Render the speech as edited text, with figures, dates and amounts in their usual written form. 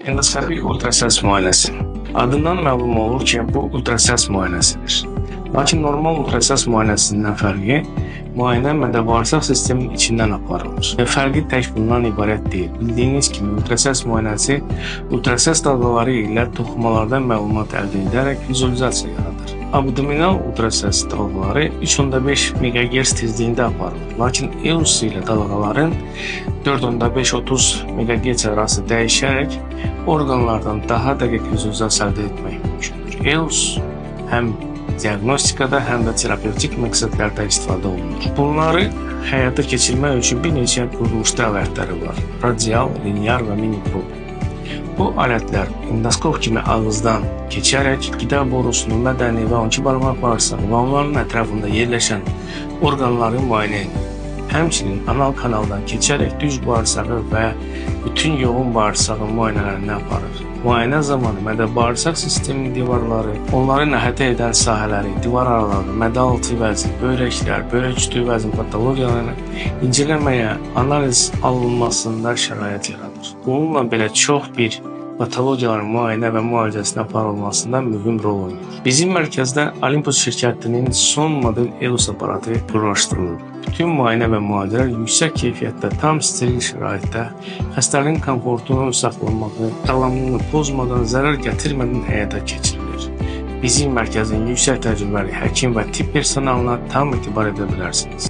Endoskopik ultrasəs müayinəsi. Adından məlum olur ki, bu ultrasəs müayinəsidir. Lakin normal ultrasəs müayinəsindən fərqi, müayinə mədə-bağırsaq sisteminin içindən aparılır. Fərqi tək bundan ibarət deyil. Bildiyiniz kimi ultrasəs müayinəsi ultrasəs dalgaları ilə toxumalardan məlumat əldə edərək vizualizasiya yaradır. Abdominal ultrasəs dalgaları 3.5 MHz tezliyində aparılır. Lakin EUS ilə dalgaların 4.5-30 MHz arası dəyişərək orqanlardan daha dəqiq vizualizasiya əldə etmək mümkündür. EUS həm diaqnostikada, həm də terapevtik məqsədlərdə istifadə olunur. Bunları həyata keçirmək üçün bir neçə quruluşlu alətləri var. Radial, linear və mini-prob. Bu alətlər endoskop kimi ağızdan keçərək qida borusunun, mədəni və 12 barmaq bağırsağı və onların ətrafında yerləşən orqanları müayinə edir. Həmçinin anal kanaldan keçərək düz bağırsağı və bütün yoğun bağırsağın müayinələrini aparır. Müayinə zamanı mədə-bağırsaq sisteminin divarları, onları əhatə edən sahələri, divar araları, mədə-altı vəzin, böyrəklər, böyrək üstü vəzin patologiyalarını incələməyə, analiz alınmasında şərait yaradır. Bununla belə çox bir patologiyaların müayinə və müalicəsinin aparılmasında mühüm rol oynayır. Bizim mərkəzdə Olympus şirkətinin son model EOS aparatı quraşdırılıb. Bütün müayinə və müalicələr yüksək keyfiyyətdə, tam steril şəraitdə, xəstənin komfortunun saxlanmağı, sağlamlığını pozmadan, zərər gətirmədən həyata keçirilir. Bizim mərkəzin yüksək təcrübəli həkim və tibb personalına tam etibar edə bilərsiniz.